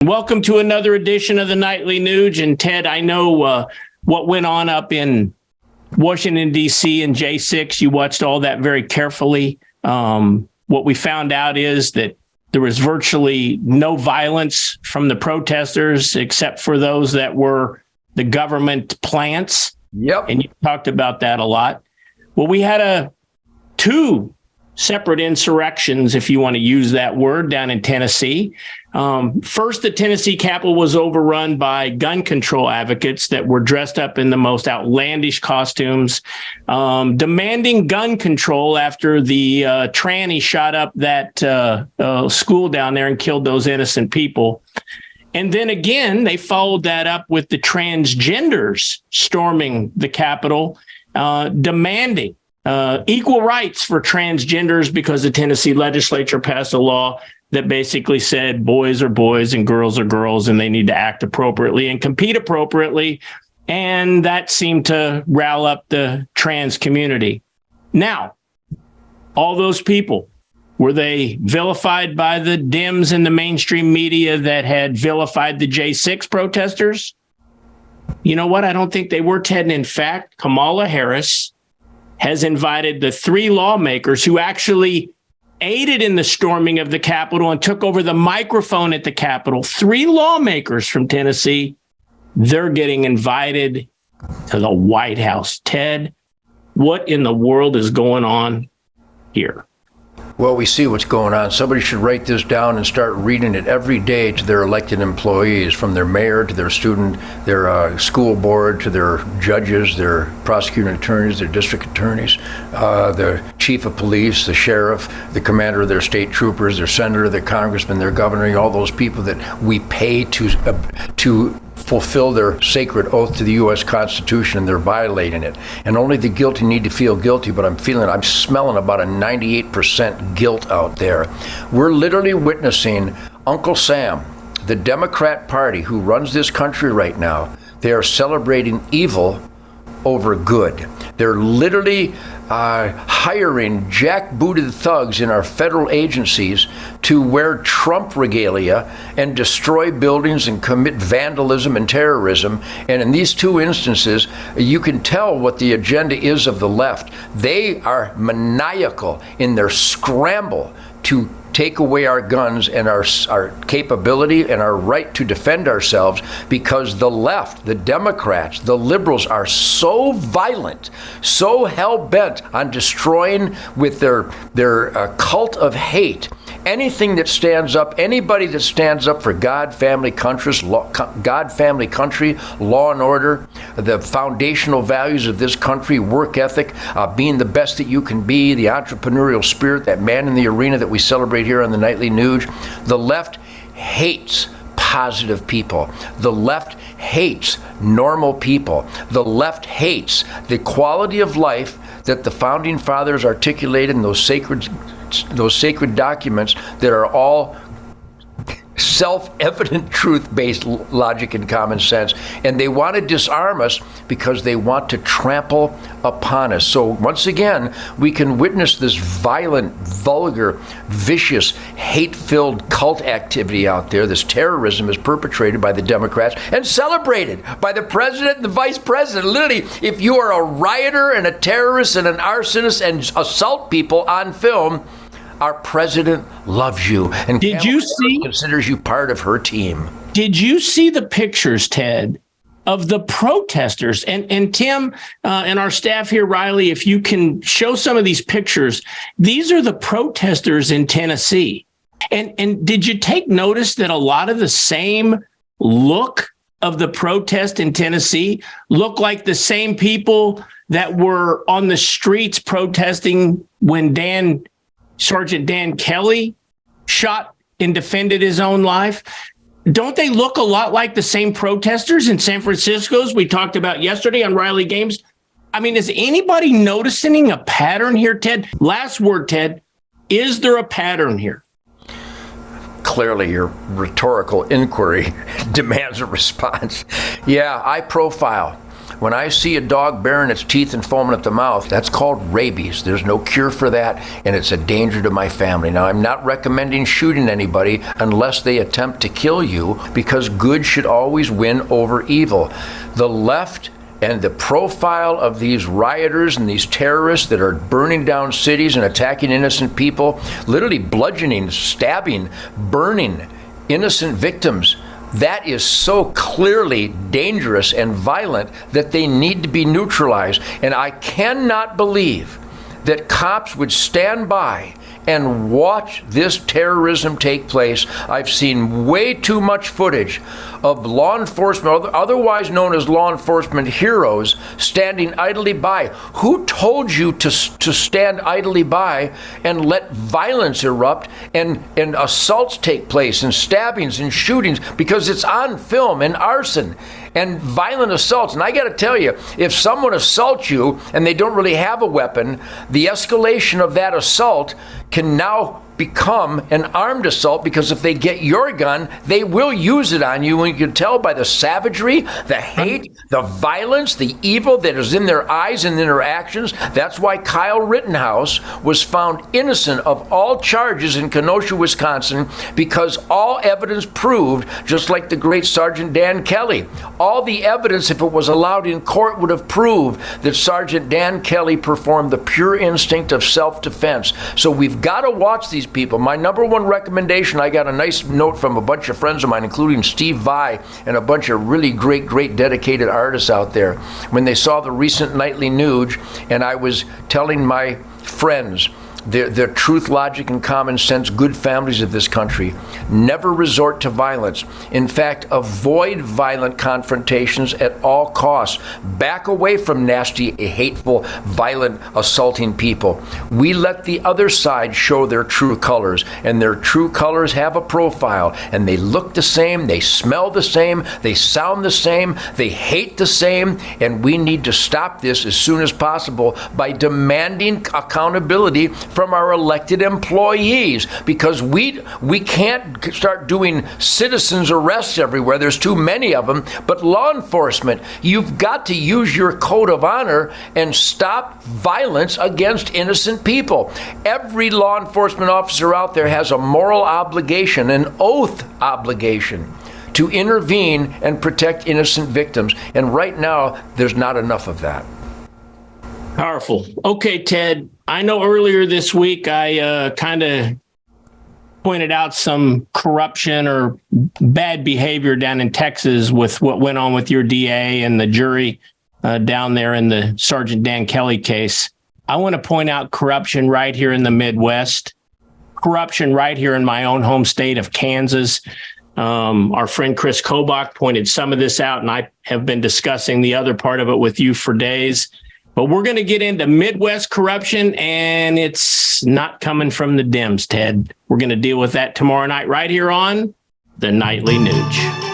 Welcome to another edition of the Nightly Nuge. And Ted, I know what went on up in Washington, D.C. and J6. You watched all that very carefully. What we found out is that there was virtually no violence from the protesters, except for those that were the government plants. Yep. And you talked about that a lot. Well, we had two separate insurrections, if you want to use that word, down in Tennessee. First, the Tennessee Capitol was overrun by gun control advocates that were dressed up in the most outlandish costumes, demanding gun control after the tranny shot up that school down there and killed those innocent people. And then again, they followed that up with the transgenders storming the Capitol, demanding equal rights for transgenders because the Tennessee legislature passed a law that basically said boys are boys and girls are girls, and they need to act appropriately and compete appropriately. And that seemed to rile up the trans community. Now, all those people, were they vilified by the Dems and the mainstream media that had vilified the J6 protesters? You know what? I don't think they were, Ted. And in fact, Kamala Harris has invited the three lawmakers who actually aided in the storming of the Capitol and took over the microphone at the Capitol. Three lawmakers from Tennessee, they're getting invited to the White House. Ted, what in the world is going on here? Well, we see what's going on. Somebody should write this down and start reading it every day to their elected employees, from their mayor to their student, their school board, to their judges, their prosecuting attorneys, their district attorneys, the chief of police, the sheriff, the commander of their state troopers, their senator, their congressman, their governor, all those people that we pay to fulfill their sacred oath to the U.S. Constitution, and they're violating it. And only the guilty need to feel guilty, but I'm smelling about a 98% guilt out there. We're literally witnessing Uncle Sam, the Democrat Party who runs this country right now. They are celebrating evil over good. They're literally hiring jackbooted thugs in our federal agencies to wear Trump regalia and destroy buildings and commit vandalism and terrorism. And in these two instances, you can tell what the agenda is of the left. They are maniacal in their scramble to take away our guns and our capability and our right to defend ourselves, because the left, the Democrats, the liberals are so violent, so hell-bent on destroying with their cult of hate anything that stands up, anybody that stands up for God, family, country, law and order, the foundational values of this country, work ethic, being the best that you can be, the entrepreneurial spirit, that man in the arena that we celebrate here on the Nightly Nuge. The left hates positive people. The left hates normal people. The left hates the quality of life that the founding fathers articulated in those sacred documents that are all self-evident truth-based logic and common sense. And they want to disarm us because they want to trample upon us. So once again, we can witness this violent, vulgar, vicious, hate-filled cult activity out there. This terrorism is perpetrated by the Democrats and celebrated by the president and the vice president. Literally, if you are a rioter and a terrorist and an arsonist and assault people on film, our president loves you, and considers you part of her team. Did you see the pictures, Ted, of the protesters? And Tim and our staff here, Riley, if you can show some of these pictures, these are the protesters in Tennessee. And did you take notice that a lot of the same look of the protest in Tennessee look like the same people that were on the streets protesting when Sergeant Dan Kelly shot and defended his own life? Don't they look a lot like the same protesters in San Francisco as we talked about yesterday on Riley Games? I mean, is anybody noticing a pattern here, Ted? Last word, Ted. Is there a pattern here? Clearly, your rhetorical inquiry demands a response. Yeah, I profile When I see a dog baring its teeth and foaming at the mouth, that's called rabies. There's no cure for that, and it's a danger to my family. Now, I'm not recommending shooting anybody unless they attempt to kill you, because good should always win over evil. The left and the profile of these rioters and these terrorists that are burning down cities and attacking innocent people, literally bludgeoning, stabbing, burning innocent victims, that is so clearly dangerous and violent that they need to be neutralized. And I cannot believe that cops would stand by and watch this terrorism take place. I've seen way too much footage of law enforcement, otherwise known as law enforcement heroes, standing idly by. Who told you to stand idly by and let violence erupt and assaults take place and stabbings and shootings? Because it's on film, and arson and violent assaults. And I got to tell you, if someone assaults you and they don't really have a weapon, the escalation of that assault can now become an armed assault, because if they get your gun, they will use it on you. And you can tell by the savagery, the hate, the violence, the evil that is in their eyes and in their actions. That's why Kyle Rittenhouse was found innocent of all charges in Kenosha, Wisconsin, because all evidence proved, just like the great Sergeant Dan Kelly, all the evidence, if it was allowed in court, would have proved that Sergeant Dan Kelly performed the pure instinct of self-defense. So we've got to watch these people. My number one recommendation, I got a nice note from a bunch of friends of mine, including Steve Vai and a bunch of really great dedicated artists out there, when they saw the recent nightly news, and I was telling my friends, the truth, logic, and common sense good families of this country, never resort to violence. In fact, avoid violent confrontations at all costs. Back away from nasty, hateful, violent, assaulting people. We let the other side show their true colors, and their true colors have a profile, and they look the same, they smell the same, they sound the same, they hate the same, and we need to stop this as soon as possible by demanding accountability from our elected employees, because we can't start doing citizens arrests everywhere. There's too many of them. But law enforcement, you've got to use your code of honor and stop violence against innocent people. Every law enforcement officer out there has a moral obligation, an oath obligation, to intervene and protect innocent victims. And right now, there's not enough of that. Powerful. Okay, Ted, I know earlier this week I kind of pointed out some corruption or bad behavior down in Texas with what went on with your DA and the jury down there in the Sergeant Dan Kelly case. I want to point out corruption right here in the Midwest, corruption right here in my own home state of Kansas. Our friend Chris Kobach pointed some of this out, and I have been discussing the other part of it with you for days. But we're going to get into Midwest corruption, and it's not coming from the Dems, Ted. We're going to deal with that tomorrow night right here on the Nightly Nooch.